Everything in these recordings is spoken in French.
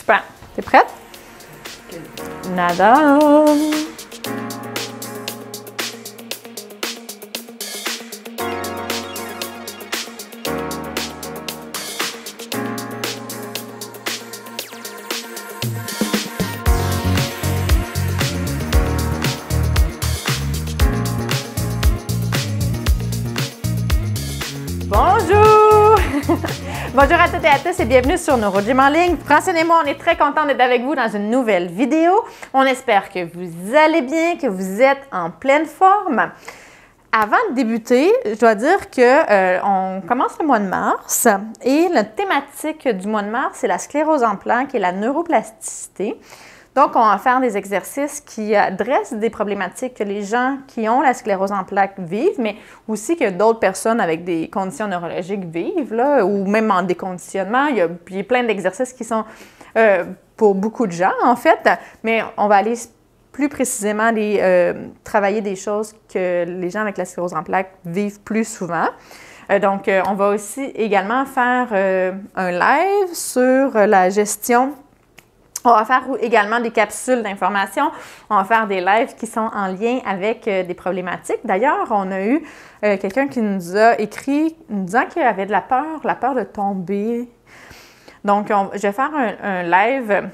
Super. T'es prête? Nada! Bonjour! Bonjour à toutes et à tous et bienvenue sur NeuroGym en ligne. Francine et moi, on est très contents d'être avec vous dans une nouvelle vidéo. On espère que vous allez bien, que vous êtes en pleine forme. Avant de débuter, je dois dire qu'on commence le mois de mars et la thématique du mois de mars, c'est la sclérose en plaques et la neuroplasticité. Donc, on va faire des exercices qui adressent des problématiques que les gens qui ont la sclérose en plaques vivent, mais aussi que d'autres personnes avec des conditions neurologiques vivent, là, ou même en déconditionnement. Il y a plein d'exercices qui sont pour beaucoup de gens, en fait, mais on va aller plus précisément travailler des choses que les gens avec la sclérose en plaques vivent plus souvent. Donc, on va aussi également faire un live sur la gestion. On va faire également des capsules d'information. On va faire des lives qui sont en lien avec des problématiques. D'ailleurs, on a eu quelqu'un qui nous a écrit nous disant qu'il avait de la peur de tomber. Donc, je vais faire un live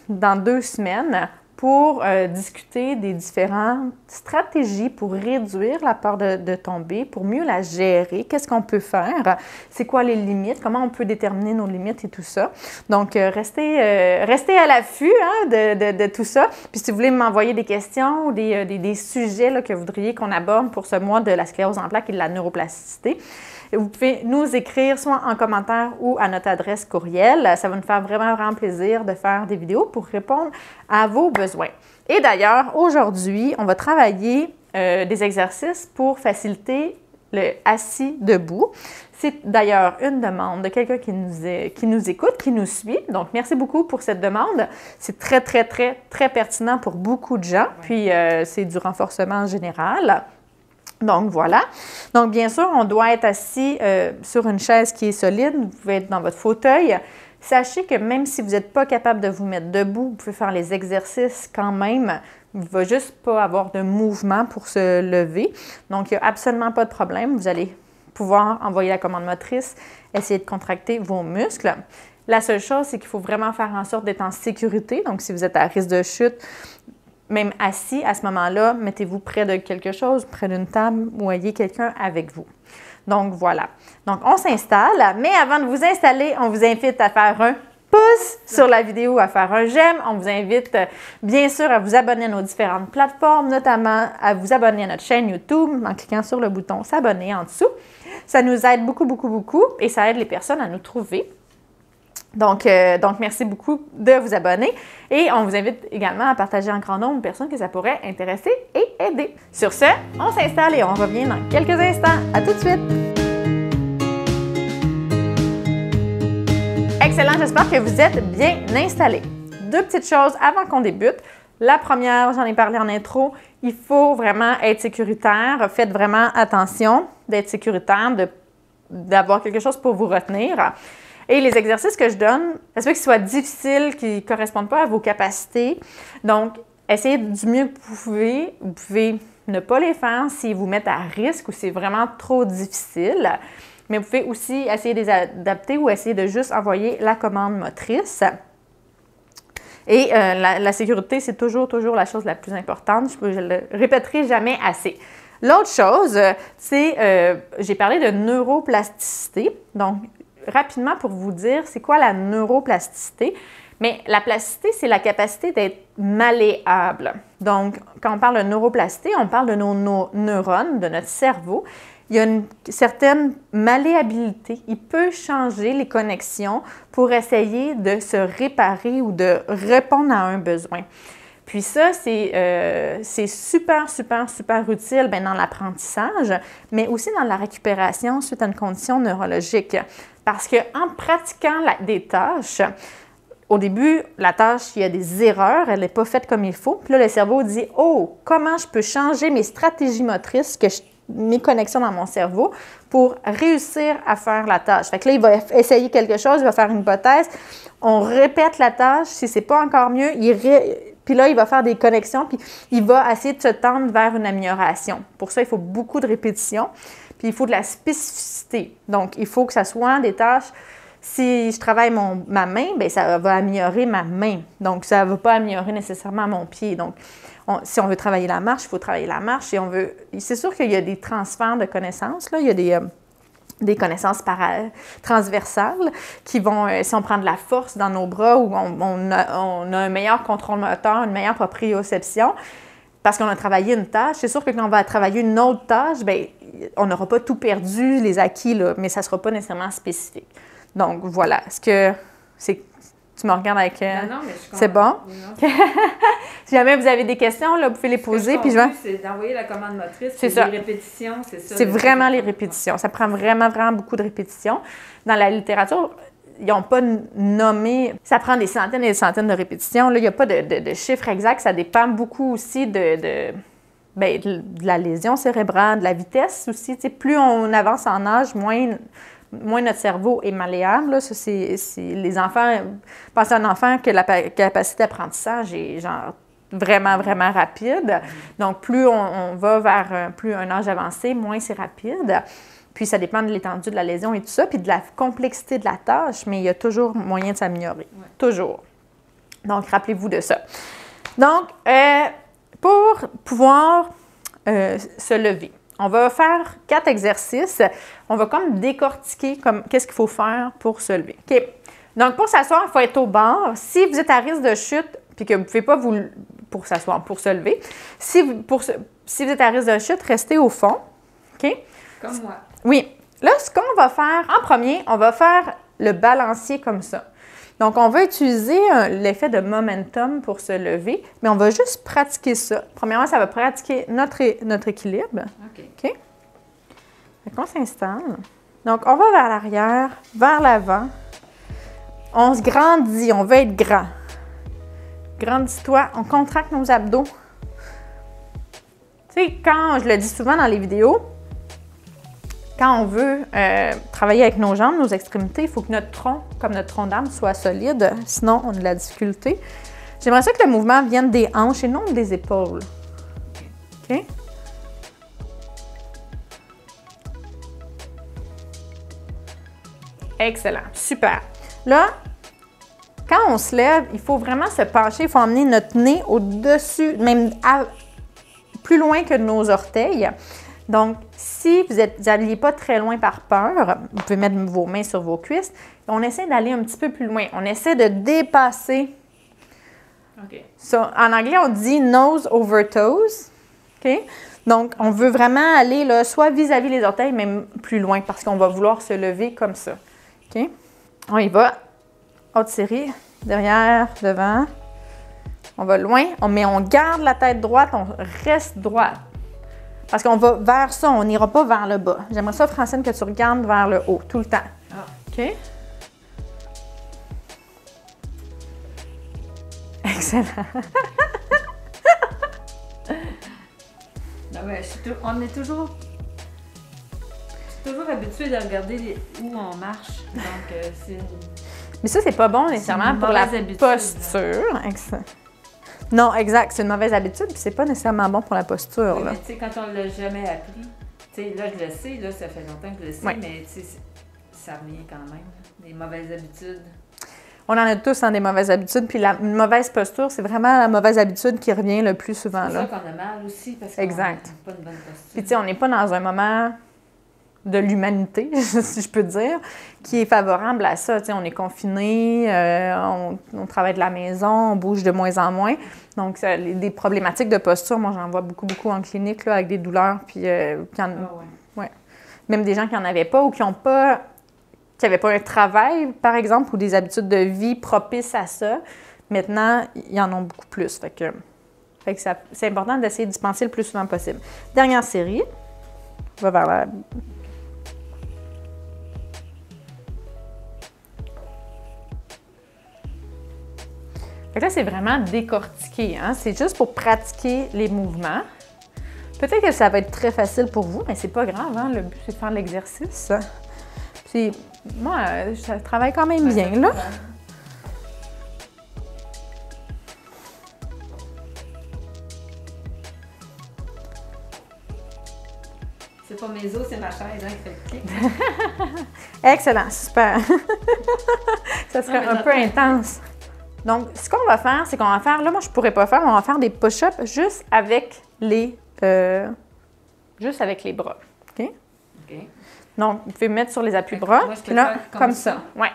dans 2 semaines pour discuter des différentes stratégies pour réduire la peur de tomber, pour mieux la gérer. Qu'est-ce qu'on peut faire? C'est quoi les limites? Comment on peut déterminer nos limites et tout ça? Donc, restez à l'affût de tout ça. Puis, si vous voulez m'envoyer des questions ou des sujets là, que vous voudriez qu'on aborde pour ce mois de la sclérose en plaques et de la neuroplasticité, vous pouvez nous écrire soit en commentaire ou à notre adresse courriel. Ça va nous faire vraiment plaisir de faire des vidéos pour répondre à vos besoins. Et d'ailleurs, aujourd'hui, on va travailler des exercices pour faciliter le assis debout. C'est d'ailleurs une demande de quelqu'un qui nous écoute, qui nous suit. Donc, merci beaucoup pour cette demande. C'est très pertinent pour beaucoup de gens. Puis, c'est du renforcement général. Donc, voilà. Donc, bien sûr, on doit être assis sur une chaise qui est solide. Vous pouvez être dans votre fauteuil. Sachez que même si vous n'êtes pas capable de vous mettre debout, vous pouvez faire les exercices quand même. Il ne va juste pas avoir de mouvement pour se lever. Donc, il n'y a absolument pas de problème. Vous allez pouvoir envoyer la commande motrice, essayer de contracter vos muscles. La seule chose, c'est qu'il faut vraiment faire en sorte d'être en sécurité. Donc, si vous êtes à risque de chute, même assis, à ce moment-là, mettez-vous près de quelque chose, près d'une table, ou ayez quelqu'un avec vous. Donc, voilà. Donc, on s'installe, mais avant de vous installer, on vous invite à faire un pouce sur la vidéo, à faire un j'aime. On vous invite, bien sûr, à vous abonner à nos différentes plateformes, notamment à vous abonner à notre chaîne YouTube en cliquant sur le bouton « S'abonner » en dessous. Ça nous aide beaucoup et ça aide les personnes à nous trouver. Donc, merci beaucoup de vous abonner et on vous invite également à partager en grand nombre de personnes que ça pourrait intéresser et aider. Sur ce, on s'installe et on revient dans quelques instants. À tout de suite! Excellent, j'espère que vous êtes bien installés. 2 petites choses avant qu'on débute. La première, j'en ai parlé en intro, il faut vraiment être sécuritaire. Faites vraiment attention d'être sécuritaire, d'avoir quelque chose pour vous retenir. Et les exercices que je donne, ça se peut qu'ils soient difficiles, qu'ils ne correspondent pas à vos capacités. Donc, essayez du mieux que vous pouvez. Vous pouvez ne pas les faire s'ils vous mettent à risque ou c'est vraiment trop difficile. Mais vous pouvez aussi essayer de les adapter ou essayer de juste envoyer la commande motrice. Et la sécurité, c'est toujours la chose la plus importante. Je ne le répéterai jamais assez. L'autre chose, c'est, j'ai parlé de neuroplasticité. Donc, rapidement pour vous dire, c'est quoi la neuroplasticité? Mais la plasticité, c'est la capacité d'être malléable. Donc, quand on parle de neuroplasticité, on parle de nos neurones, de notre cerveau. Il y a une certaine malléabilité. Il peut changer les connexions pour essayer de se réparer ou de répondre à un besoin. Puis ça, c'est super utile dans l'apprentissage, mais aussi dans la récupération suite à une condition neurologique. Parce qu'en pratiquant des tâches, au début, la tâche, il y a des erreurs, elle n'est pas faite comme il faut. Puis là, le cerveau dit « Oh, comment je peux changer mes stratégies motrices que mes connexions dans mon cerveau pour réussir à faire la tâche. Fait que là, il va essayer quelque chose, il va faire une hypothèse, on répète la tâche, si c'est pas encore mieux, puis là, il va faire des connexions, puis il va essayer de se tendre vers une amélioration. Pour ça, il faut beaucoup de répétitions, puis il faut de la spécificité. Donc, il faut que ça soit des tâches. Si je travaille ma main, bien, ça va améliorer ma main. Donc, ça ne va pas améliorer nécessairement mon pied. Donc, si on veut travailler la marche, il faut travailler la marche. C'est sûr qu'il y a des transferts de connaissances, là. Il y a des connaissances transversales qui vont, si on prend de la force dans nos bras ou on a un meilleur contrôle moteur, une meilleure proprioception, parce qu'on a travaillé une tâche, c'est sûr que quand on va travailler une autre tâche, bien, on n'aura pas tout perdu, les acquis, là, mais ça ne sera pas nécessairement spécifique. Donc, voilà. Est-ce que tu me regardes avec... Non, mais je c'est bon? Non. Si jamais vous avez des questions, là, vous pouvez les poser. Puis c'est d'envoyer la commande motrice. C'est ça. Les répétitions, c'est ça. C'est vraiment les répétitions. Ça prend vraiment, vraiment beaucoup de répétitions. Dans la littérature, ils n'ont pas nommé... Ça prend des centaines et des centaines de répétitions. Là, il n'y a pas de chiffre exact. Ça dépend beaucoup aussi de la lésion cérébrale, de la vitesse aussi. Tu sais, plus on avance en âge, moins notre cerveau est malléable. Là. Ça, c'est les enfants, pensez à un enfant que la capacité d'apprentissage est genre vraiment, vraiment rapide. Donc, plus on va vers plus un âge avancé, moins c'est rapide. Puis, ça dépend de l'étendue de la lésion et tout ça, puis de la complexité de la tâche, mais il y a toujours moyen de s'améliorer. Ouais. Toujours. Donc, rappelez-vous de ça. Donc, pour pouvoir se lever, on va faire 4 exercices. On va comme décortiquer qu'est-ce qu'il faut faire pour se lever. OK. Donc, pour s'asseoir, il faut être au bord. Si vous êtes à risque de chute, puis que vous ne pouvez pas pour s'asseoir, pour se lever, si vous êtes à risque de chute, restez au fond. OK? Comme moi. Oui. Là, ce qu'on va faire, en premier, on va faire le balancier comme ça. Donc, on va utiliser l'effet de momentum pour se lever, mais on va juste pratiquer ça. Premièrement, ça va pratiquer notre équilibre. OK. OK? Fait qu'on s'installe. Donc, on va vers l'arrière, vers l'avant. On se grandit, on veut être grand. Grandis-toi, on contracte nos abdos. Tu sais, quand je le dis souvent dans les vidéos, quand on veut travailler avec nos jambes, nos extrémités, il faut que notre tronc, comme notre tronc d'arbre, soit solide. Sinon, on a de la difficulté. J'aimerais ça que le mouvement vienne des hanches et non des épaules. OK? Excellent. Super. Là, quand on se lève, il faut vraiment se pencher. Il faut emmener notre nez au-dessus, même plus loin que nos orteils. Donc, si vous n'alliez pas très loin par peur, vous pouvez mettre vos mains sur vos cuisses. On essaie d'aller un petit peu plus loin. On essaie de dépasser. OK. Ça, en anglais, on dit nose over toes. OK? Donc, on veut vraiment aller là, soit vis-à-vis les orteils, mais plus loin, parce qu'on va vouloir se lever comme ça. OK? On y va. Haute série. Derrière, devant. On va loin, mais on garde la tête droite, on reste droit. Parce qu'on va vers ça, on n'ira pas vers le bas. J'aimerais ça, Francine, que tu regardes vers le haut, tout le temps. Ah. OK? Excellent. Non, mais on est toujours habitué de regarder où on marche. Donc, c'est... Mais ça, c'est pas bon nécessairement pour la posture. Non, exact. C'est une mauvaise habitude, puis c'est pas nécessairement bon pour la posture. Oui, là. mais tu sais, quand on l'a jamais appris, tu sais, là, je le sais, là, ça fait longtemps que je le sais, mais tu sais, ça revient quand même. Des mauvaises habitudes. On en a tous des mauvaises habitudes, puis une mauvaise posture, c'est vraiment la mauvaise habitude qui revient le plus souvent. C'est là. ça qu'on a mal aussi, parce qu'on n'a pas une bonne posture. Puis tu sais, on n'est pas dans un moment de l'humanité, si je peux dire, qui est favorable à ça. Tu sais, on est confiné, on travaille de la maison, on bouge de moins en moins. Donc, des problématiques de posture, moi, j'en vois beaucoup en clinique, là, avec des douleurs, puis même des gens qui n'en avaient pas ou qui n'avaient pas un travail, par exemple, ou des habitudes de vie propices à ça. Maintenant, ils en ont beaucoup plus. Fait que c'est important d'essayer d'y penser le plus souvent possible. Dernière série. On va vers la... Fait que là, c'est vraiment décortiqué. Hein? C'est juste pour pratiquer les mouvements. Peut-être que ça va être très facile pour vous, mais c'est pas grave, hein? Le but, c'est de faire de l'exercice. Puis, moi, ça travaille quand même bien, là. C'est pas mes os, c'est ma chaise hein, qui fait le clic. Excellent, super. Ça serait un peu intense. Donc, ce qu'on va faire, c'est qu'on va faire, là, moi, je pourrais pas faire, on va faire des push-ups juste avec les bras. OK? OK. Donc, vous pouvez mettre sur les appuis-bras, puis là, comme ça. Ouais.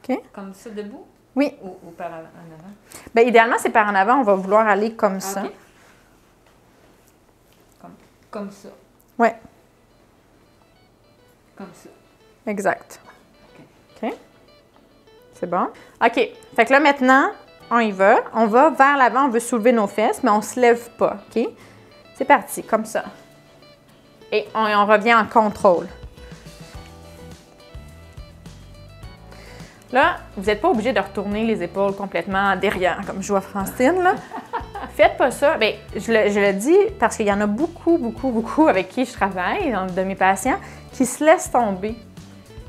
OK? Comme ça, debout? Oui. Ou par en avant? Bien, idéalement, c'est par en avant, on va vouloir aller comme ça. OK. Comme ça. Oui. Comme ça. Exact. OK? C'est bon? OK. Fait que là, maintenant, on y va. On va vers l'avant, on veut soulever nos fesses, mais on ne se lève pas. OK? C'est parti, comme ça. Et on revient en contrôle. Là, vous n'êtes pas obligé de retourner les épaules complètement derrière, comme je vois Francine, là. Faites pas ça. Bien, je le dis parce qu'il y en a beaucoup avec qui je travaille, de mes patients, qui se laissent tomber.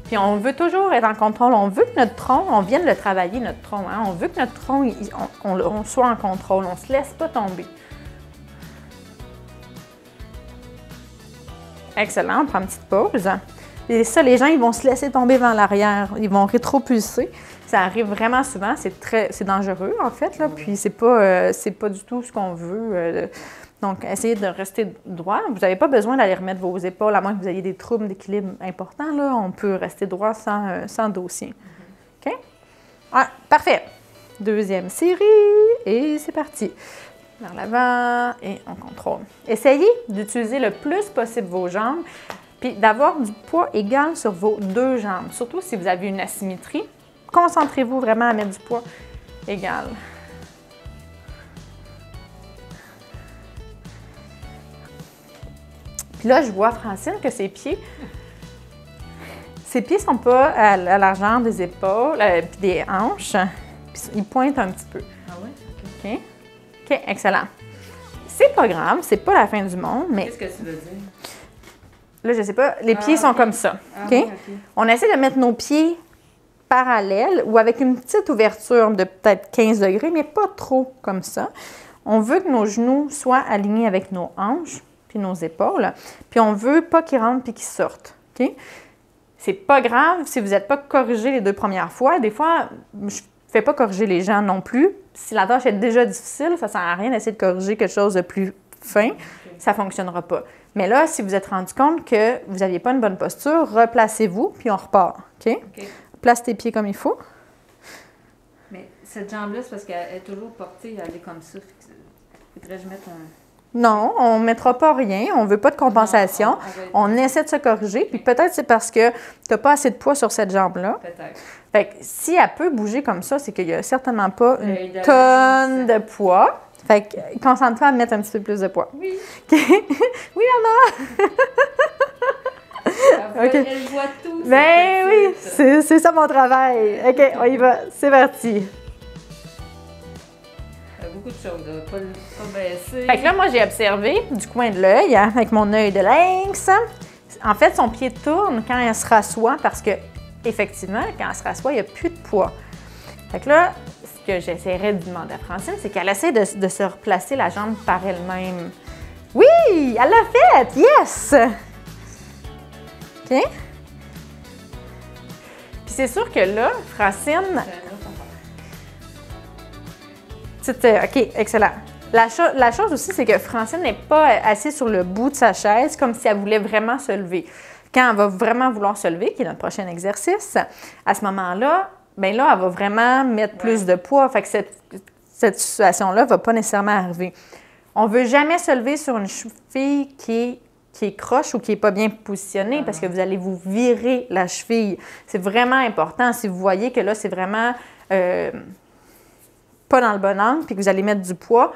Puis on veut toujours être en contrôle. On veut que notre tronc, on vienne le travailler, notre tronc. Hein? On veut que notre tronc, on soit en contrôle. On ne se laisse pas tomber. Excellent, on prend une petite pause. Et ça, les gens, ils vont se laisser tomber vers l'arrière. Ils vont rétropulser. Ça arrive vraiment souvent. C'est dangereux, en fait. Là. Puis c'est pas du tout ce qu'on veut. Donc, essayez de rester droit. Vous n'avez pas besoin d'aller remettre vos épaules, à moins que vous ayez des troubles d'équilibre importants. Là. On peut rester droit sans dossier. OK? Ah, parfait. Deuxième série. Et c'est parti. Vers l'avant et on contrôle. Essayez d'utiliser le plus possible vos jambes, puis d'avoir du poids égal sur vos deux jambes. Surtout si vous avez une asymétrie, concentrez-vous vraiment à mettre du poids égal. Puis là, je vois, Francine, que ses pieds ne sont pas à la largeur des épaules, puis des hanches, puis ils pointent un petit peu. Ah oui? OK. OK, excellent. C'est pas grave, c'est pas la fin du monde, mais... Qu'est-ce que tu veux dire? Là, je sais pas, les pieds sont comme ça. OK? Oui, OK. On essaie de mettre nos pieds parallèles ou avec une petite ouverture de peut-être 15 degrés, mais pas trop comme ça. On veut que nos genoux soient alignés avec nos hanches puis nos épaules, puis on veut pas qu'ils rentrent puis qu'ils sortent. OK? C'est pas grave si vous n'êtes pas corrigé les 2 premières fois. Des fois, je fais pas corriger les gens non plus. Si la tâche est déjà difficile, ça sert à rien d'essayer de corriger quelque chose de plus fin. Ça fonctionnera pas. Mais là, si vous êtes rendu compte que vous n'aviez pas une bonne posture, replacez-vous, puis on repart. OK? OK. Place tes pieds comme il faut. Mais cette jambe-là, c'est parce qu'elle est toujours portée, elle est comme ça. Faudrait que je mette un... Non, on ne mettra pas rien. On ne veut pas de compensation. Non, on essaie de se corriger. Puis peut-être c'est parce que tu n'as pas assez de poids sur cette jambe-là. Peut-être. Fait que si elle peut bouger comme ça, c'est qu'il n'y a certainement pas une Il doit- tonne de poids. Fait que concentre-toi à mettre un petit peu plus de poids. Oui. OK? Oui, maman! OK. Elle voit tout. Ben oui, c'est c'est ça mon travail. OK, on y va. C'est parti. beaucoup de choses, là. Pas baisser. Fait que là, moi, j'ai observé du coin de l'œil, hein, avec mon œil de lynx. En fait, son pied tourne quand elle se rassoit parce que, effectivement, quand elle se rassoit, il n'y a plus de poids. Fait que là, ce que j'essaierais de demander à Francine, c'est qu'elle essaie de se replacer la jambe par elle-même. Oui, elle l'a fait! Yes! OK? Puis c'est sûr que là, Francine... OK, excellent. La chose aussi, c'est que Francine n'est pas assise sur le bout de sa chaise comme si elle voulait vraiment se lever. Quand elle va vraiment vouloir se lever, qui est notre prochain exercice, à ce moment-là, bien là, elle va vraiment mettre plus de poids. Fait que cette situation-là ne va pas nécessairement arriver. On ne veut jamais se lever sur une cheville qui est croche ou qui n'est pas bien positionnée parce que vous allez vous virer la cheville. C'est vraiment important. Si vous voyez que là, c'est vraiment pas dans le bon angle puis que vous allez mettre du poids,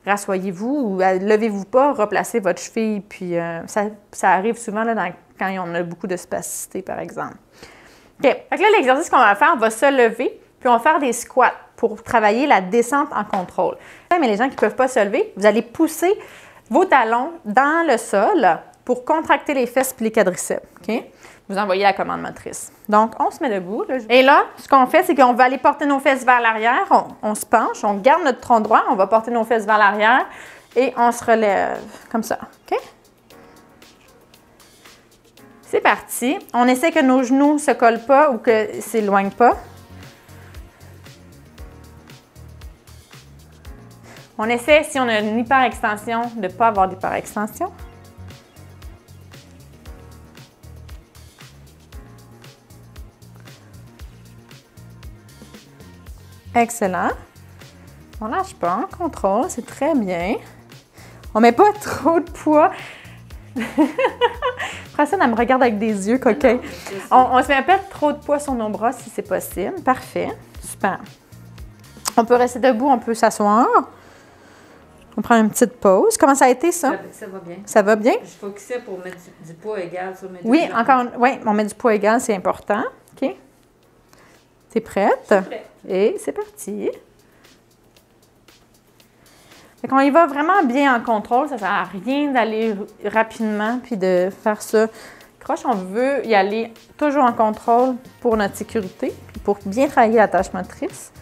rassoyez-vous ou levez-vous pas, replacez votre cheville. Puis ça arrive souvent là, quand on a beaucoup de spasticité, par exemple. OK. Fait que là, l'exercice qu'on va faire, on va se lever puis on va faire des squats pour travailler la descente en contrôle. Mais les gens qui ne peuvent pas se lever, vous allez pousser vos talons dans le sol pour contracter les fesses et les quadriceps. OK? Vous envoyez la commande motrice. Donc, on se met debout. Là. Et là, ce qu'on fait, c'est qu'on va aller porter nos fesses vers l'arrière. On se penche, on garde notre tronc droit, on va porter nos fesses vers l'arrière et on se relève comme ça. OK? C'est parti. On essaie que nos genoux ne se collent pas ou que ne s'éloignent pas. On essaie, si on a une hyperextension, de ne pas avoir d'hyperextension. Excellent. On lâche pas, on contrôle, c'est très bien. On met pas trop de poids. Francine, elle me regarde avec des yeux coquins. On se met pas trop de poids sur nos bras si c'est possible. Parfait. Super. On peut rester debout, on peut s'asseoir. On prend une petite pause. Comment ça a été, ça? Ça va bien. Ça va bien? Je focusais pour mettre du poids égal sur mes deux Oui, jambes. oui, on met du poids égal, c'est important. OK. T'es prête? Je suis prête. Et c'est parti. Fait qu'on y va vraiment bien en contrôle. Ça ne sert à rien d'aller rapidement puis de faire ça croche. On veut y aller toujours en contrôle pour notre sécurité puis pour bien travailler la tâche motrice.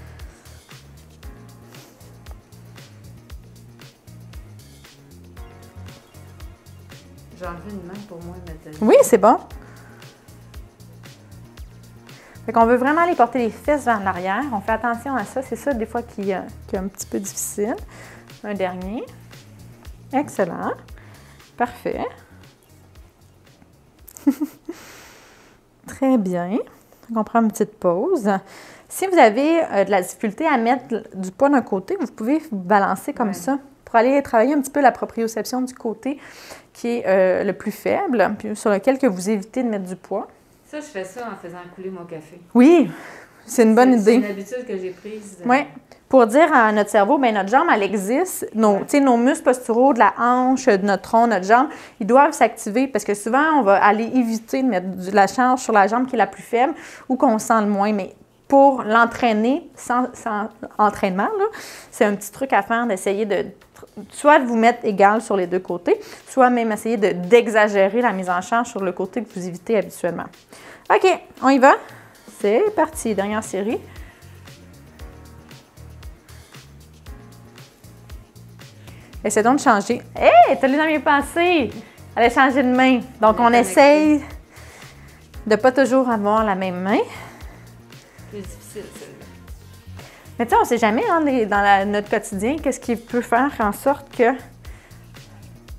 J'ai enlevé une main pour moi mettre. Oui, c'est bon. Fait qu'on veut vraiment aller porter les fesses vers l'arrière. On fait attention à ça. C'est ça, des fois, qui est un petit peu difficile. Un dernier. Excellent. Parfait. Très bien. Donc, on prend une petite pause. Si vous avez de la difficulté à mettre du poids d'un côté, vous pouvez vous balancer comme ça pour aller travailler un petit peu la proprioception du côté qui est le plus faible, puis sur lequel que vous évitez de mettre du poids. Ça, je fais ça en faisant couler mon café. Oui, c'est une bonne idée. C'est une habitude que j'ai prise. Oui. Pour dire à notre cerveau, bien, notre jambe, elle existe. Nos muscles posturaux de la hanche, de notre tronc, notre jambe, ils doivent s'activer parce que souvent, on va aller éviter de mettre de la charge sur la jambe qui est la plus faible ou qu'on sent le moins. Mais pour l'entraîner sans entraînement, c'est un petit truc à faire d'essayer de soit de vous mettre égal sur les deux côtés, soit même essayer d'exagérer la mise en charge sur le côté que vous évitez habituellement. OK, on y va? C'est parti, dernière série. Essaie donc de changer. Hey, t'as lu dans mes pensées! Elle a changé de main. Donc, on essaye de ne pas toujours avoir la même main. C'est difficile, celle-là. Mais tu sais, on ne sait jamais dans notre quotidien qu'est-ce qui peut faire en sorte que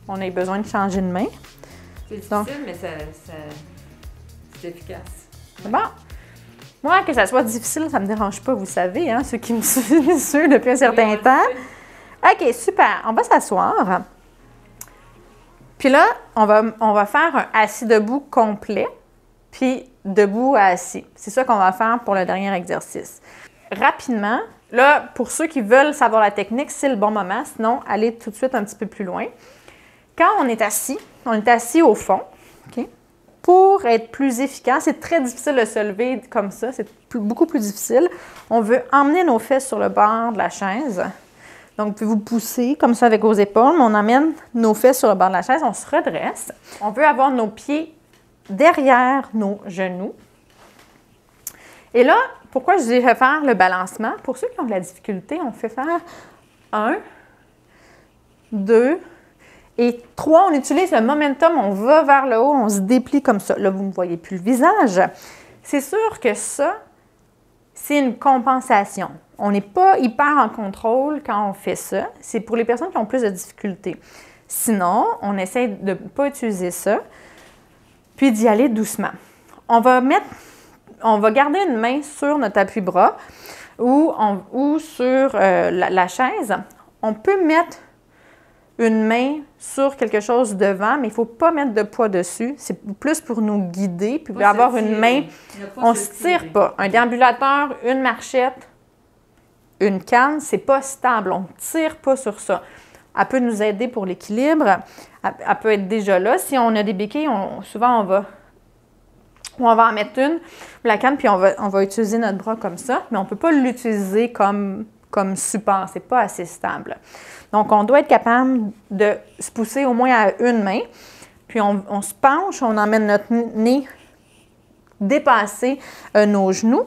on ait besoin de changer de main. C'est difficile, Donc, mais c'est efficace. C'est bon. Moi, que ça soit difficile, ça ne me dérange pas, vous savez, hein, ceux qui me suivent depuis un certain temps. OK, super. On va s'asseoir. Puis là, on va faire un assis debout complet, puis debout à assis. C'est ça qu'on va faire pour le dernier exercice. Rapidement, là, pour ceux qui veulent savoir la technique, c'est le bon moment. Sinon, allez tout de suite un petit peu plus loin. Quand on est assis au fond, OK? Pour être plus efficace, c'est très difficile de se lever comme ça, c'est beaucoup plus difficile. On veut emmener nos fesses sur le bord de la chaise. Donc, vous pouvez vous pousser comme ça avec vos épaules, mais on emmène nos fesses sur le bord de la chaise, on se redresse. On veut avoir nos pieds derrière nos genoux. Et là, pourquoi je dis faire le balancement? Pour ceux qui ont de la difficulté, on fait faire 1, 2 et 3. On utilise le momentum, on va vers le haut, on se déplie comme ça. Là, vous ne voyez plus le visage. C'est sûr que ça, c'est une compensation. On n'est pas hyper en contrôle quand on fait ça. C'est pour les personnes qui ont plus de difficultés. Sinon, on essaie de ne pas utiliser ça, puis d'y aller doucement. On va garder une main sur notre appui-bras ou sur la chaise. On peut mettre une main sur quelque chose devant, mais il ne faut pas mettre de poids dessus. C'est plus pour nous guider, puis avoir une main. On ne se tire pas. Un déambulateur, une marchette, une canne, c'est pas stable. On ne tire pas sur ça. Elle peut nous aider pour l'équilibre. Elle peut être déjà là. Si on a des béquilles, souvent on va en mettre une, la canne, puis on va utiliser notre bras comme ça, mais on ne peut pas l'utiliser comme comme support, c'est pas assez stable. Donc, on doit être capable de se pousser au moins à une main, puis on se penche, on emmène notre nez dépasser nos genoux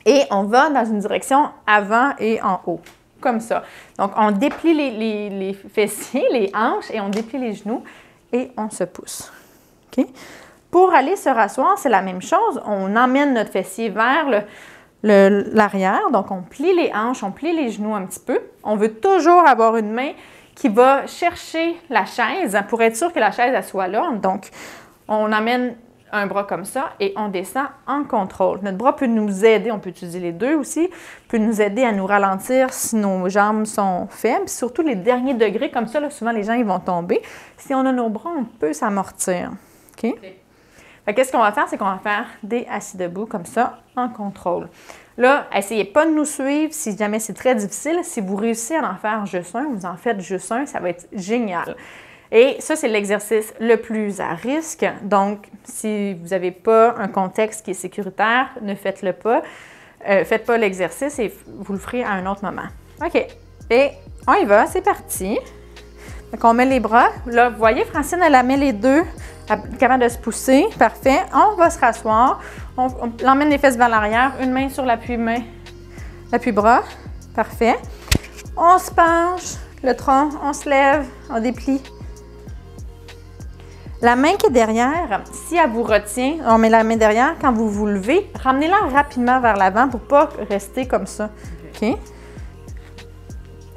et on va dans une direction avant et en haut, comme ça. Donc, on déplie les fessiers, les hanches et on déplie les genoux et on se pousse. OK? Pour aller se rasseoir, c'est la même chose. On emmène notre fessier vers l'arrière. Donc, on plie les hanches, on plie les genoux un petit peu. On veut toujours avoir une main qui va chercher la chaise pour être sûr que la chaise elle soit là. Donc, on amène un bras comme ça et on descend en contrôle. Notre bras peut nous aider, on peut utiliser les deux aussi, peut nous aider à nous ralentir si nos jambes sont faibles. Surtout les derniers degrés, comme ça, là, souvent les gens ils vont tomber. Si on a nos bras, on peut s'amortir. OK? Fait qu'est-ce qu'on va faire? C'est qu'on va faire des assis debout comme ça, en contrôle. Là, essayez pas de nous suivre si jamais c'est très difficile. Si vous réussissez à en faire juste un, vous en faites juste un, ça va être génial. Et ça, c'est l'exercice le plus à risque. Donc, si vous n'avez pas un contexte qui est sécuritaire, ne faites-le pas. Faites pas l'exercice et vous le ferez à un autre moment. OK. Et on y va, c'est parti. Donc, on met les bras. Là, vous voyez, Francine, elle met les deux, capable de se pousser. Parfait. On va se rasseoir. On emmène les fesses vers l'arrière, une main sur l'appui-main, l'appui-bras. Parfait. On se penche, le tronc, on se lève, on déplie. La main qui est derrière, si elle vous retient, on met la main derrière, quand vous vous levez, ramenez-la rapidement vers l'avant pour ne pas rester comme ça. OK?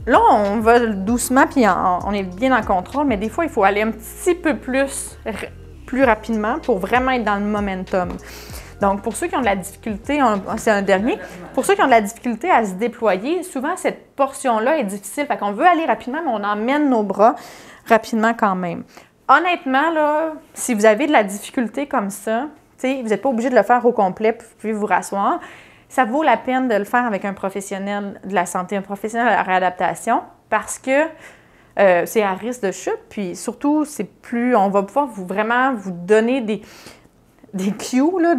Là, on va doucement, puis on est bien en contrôle, mais des fois, il faut aller un petit peu plus rapidement pour vraiment être dans le momentum. Donc, pour ceux qui ont de la difficulté, c'est un dernier, pour ceux qui ont de la difficulté à se déployer, souvent, cette portion-là est difficile. Fait qu'on veut aller rapidement, mais on emmène nos bras rapidement quand même. Honnêtement, là, si vous avez de la difficulté comme ça, vous n'êtes pas obligé de le faire au complet, puis vous pouvez vous rasseoir. Ça vaut la peine de le faire avec un professionnel de la santé, un professionnel de la réadaptation, parce que c'est à risque de chute, puis surtout, on va pouvoir vraiment vous donner des cues, là,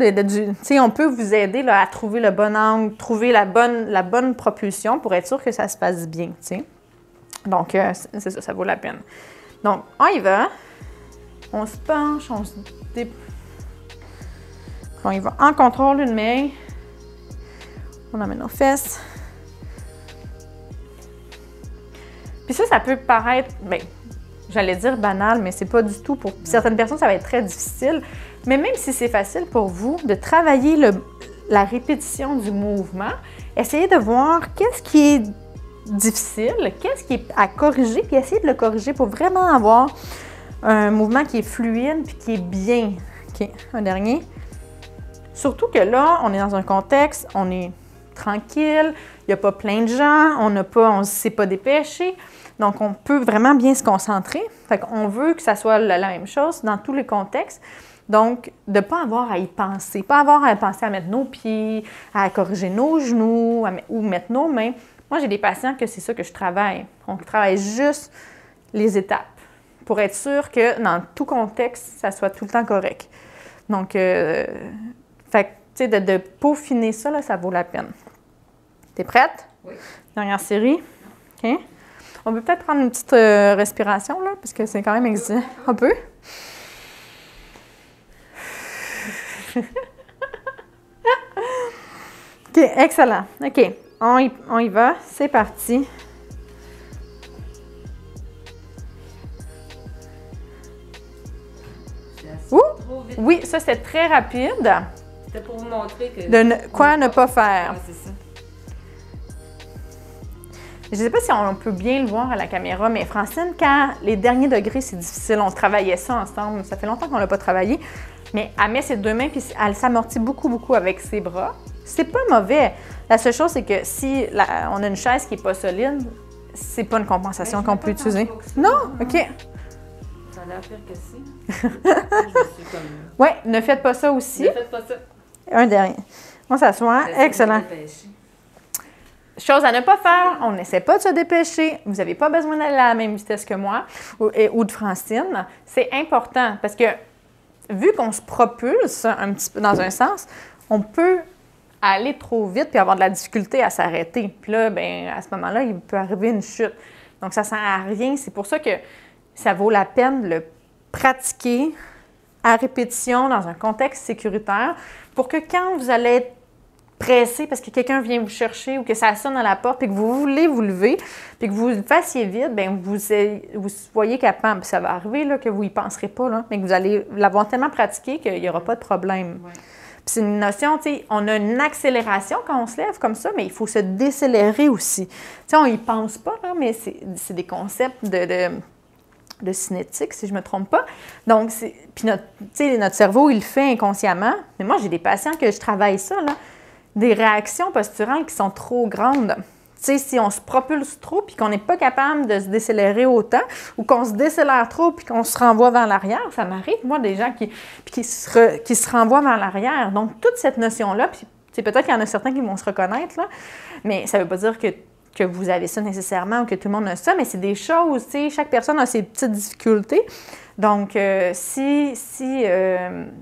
on peut vous aider là, à trouver le bon angle, trouver la bonne propulsion pour être sûr que ça se passe bien, t'sais. Donc, c'est ça, ça vaut la peine. Donc, on y va. On se penche, on se on y va en contrôle une main. On emmène nos fesses. Puis ça peut paraître, bien, j'allais dire banal, mais c'est pas du tout. Pour certaines personnes, ça va être très difficile. Mais même si c'est facile pour vous de travailler la répétition du mouvement, essayez de voir qu'est-ce qui est difficile, qu'est-ce qui est à corriger, puis essayez de le corriger pour vraiment avoir un mouvement qui est fluide puis qui est bien. OK, un dernier. Surtout que là, on est dans un contexte, on est tranquille, il n'y a pas plein de gens, on ne s'est pas dépêché. Donc, on peut vraiment bien se concentrer. Fait qu'on veut que ça soit la même chose dans tous les contextes. Donc, de ne pas avoir à y penser. Pas avoir à penser à mettre nos pieds, à corriger nos genoux ou mettre nos mains. Moi, j'ai des patients que c'est ça que je travaille. On travaille juste les étapes pour être sûr que dans tout contexte, ça soit tout le temps correct. Donc, de peaufiner ça, là, ça vaut la peine. T'es prête? Oui. Dernière série. OK. On peut peut-être prendre une petite respiration, là, parce que c'est quand même exigeant. Un peu. OK, excellent. OK, on y va. C'est parti. Ouh! Oui, ça, c'est très rapide. C'était pour vous montrer que... Ne pas faire. Ouais, c'est ça. Je ne sais pas si on peut bien le voir à la caméra, mais Francine, quand les derniers degrés, c'est difficile. On travaillait ça ensemble. Ça fait longtemps qu'on ne l'a pas travaillé. Mais elle met ses deux mains puis elle s'amortit beaucoup, beaucoup avec ses bras. C'est pas mauvais. La seule chose, c'est que si on a une chaise qui n'est pas solide, c'est pas une compensation qu'on peut utiliser. Non? OK. Ça a l'air pire que si. Je suis comme... Oui, ne faites pas ça aussi. Ne faites pas ça. Un dernier. On s'assoit. Excellent. Chose à ne pas faire, on n'essaie pas de se dépêcher. Vous n'avez pas besoin d'aller à la même vitesse que moi ou de Francine. C'est important parce que vu qu'on se propulse un petit peu dans un sens, on peut aller trop vite puis avoir de la difficulté à s'arrêter. Puis là, bien, à ce moment-là, il peut arriver une chute. Donc, ça ne sert à rien. C'est pour ça que ça vaut la peine de le pratiquer à répétition dans un contexte sécuritaire pour que quand vous allez être pressé parce que quelqu'un vient vous chercher ou que ça sonne à la porte puis que vous voulez vous lever puis que vous le fassiez vite, bien, vous soyez capable. Ça va arriver là, que vous n'y penserez pas, là, mais que vous allez l'avoir tellement pratiqué qu'il n'y aura pas de problème. Ouais. Puis c'est une notion, tu sais, on a une accélération quand on se lève comme ça, mais il faut se décélérer aussi. Tu sais, on n'y pense pas, là, mais c'est des concepts de cinétique, si je ne me trompe pas. Donc, puis notre cerveau, il le fait inconsciemment. Mais moi, j'ai des patients que je travaille ça, là. Des réactions posturales qui sont trop grandes. Tu sais, si on se propulse trop puis qu'on n'est pas capable de se décélérer autant ou qu'on se décélère trop puis qu'on se renvoie vers l'arrière, ça m'arrive, moi, des gens qui se renvoient vers l'arrière. Donc, toute cette notion-là, puis peut-être qu'il y en a certains qui vont se reconnaître, là, mais ça ne veut pas dire que vous avez ça nécessairement ou que tout le monde a ça, mais c'est des choses, tu sais, chaque personne a ses petites difficultés. Donc,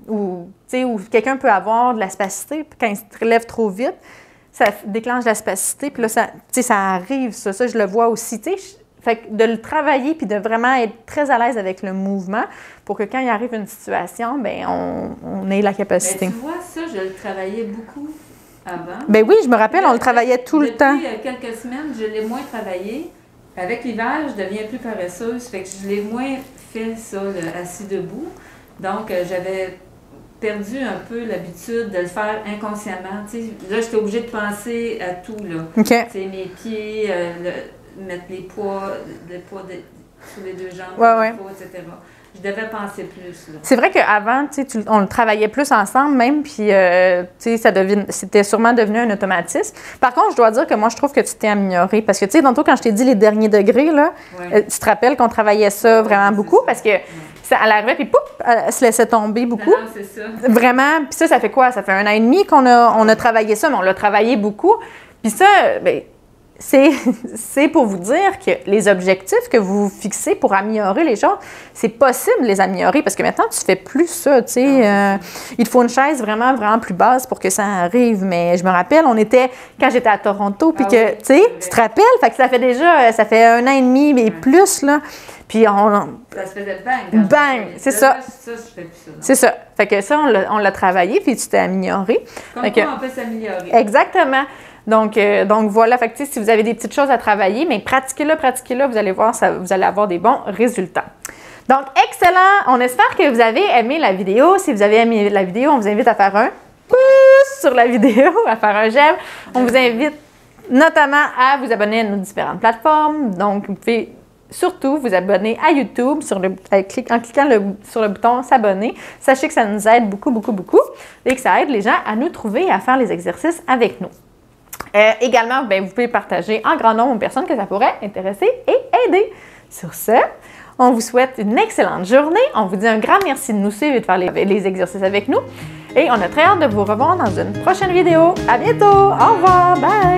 ou quelqu'un peut avoir de la spasticité, puis quand il se relève trop vite, ça déclenche de la spasticité, puis là, ça arrive, ça, je le vois aussi, tu sais. Fait que de le travailler, puis de vraiment être très à l'aise avec le mouvement pour que quand il arrive une situation, bien, on ait la capacité. Ben, tu vois, ça, je le travaillais beaucoup avant. Ben oui, je me rappelle, on le travaillait tout le temps. Depuis quelques semaines, je l'ai moins travaillé. Avec l'hiver, je deviens plus paresseuse, fait que je l'ai moins fait, ça, assis debout. Donc, j'avais perdu un peu l'habitude de le faire inconsciemment. T'sais, là, j'étais obligée de penser à tout, là. Okay. Mes pieds, mettre les poids sur les deux jambes, ouais. etc. Je devais penser plus. Là. C'est vrai qu'avant, on le travaillait plus ensemble même, puis c'était sûrement devenu un automatisme. Par contre, je dois dire que moi, je trouve que tu t'es améliorée. Parce que, tu sais, tantôt, quand je t'ai dit les derniers degrés, là, tu te rappelles qu'on travaillait ça vraiment beaucoup, parce que elle arrivait, puis pouf, elle se laissait tomber beaucoup. Non, c'est ça. Vraiment. Puis ça fait quoi? Ça fait 1 an et demi qu'on a travaillé ça, mais on l'a travaillé beaucoup. Puis ça, bien, c'est pour vous dire que les objectifs que vous fixez pour améliorer les choses, c'est possible de les améliorer parce que maintenant, tu ne fais plus ça, tu sais. Il te faut une chaise vraiment, vraiment plus basse pour que ça arrive. Mais je me rappelle, quand j'étais à Toronto, puis que, tu sais, tu te rappelles? Fait que ça fait 1 an et demi, mais plus, là. Puis ça se faisait bang. Bang, c'est ça. Ça, je fais plus ça. C'est ça. Fait que ça, on l'a travaillé, puis tu t'es amélioré. Comme quoi, on peut s'améliorer. Exactement. Donc voilà, fait que, si vous avez des petites choses à travailler, mais pratiquez-le, vous allez voir, vous allez avoir des bons résultats. Donc, excellent! On espère que vous avez aimé la vidéo. Si vous avez aimé la vidéo, on vous invite à faire un pouce sur la vidéo, à faire un j'aime. On vous invite notamment à vous abonner à nos différentes plateformes. Donc, vous pouvez surtout vous abonner à YouTube en cliquant sur le bouton s'abonner. Sachez que ça nous aide beaucoup, beaucoup, beaucoup et que ça aide les gens à nous trouver et à faire les exercices avec nous. Également, bien, vous pouvez partager en grand nombre aux personnes que ça pourrait intéresser et aider. Sur ce, on vous souhaite une excellente journée. On vous dit un grand merci de nous suivre et de faire les exercices avec nous. Et on a très hâte de vous revoir dans une prochaine vidéo. À bientôt! Au revoir! Bye!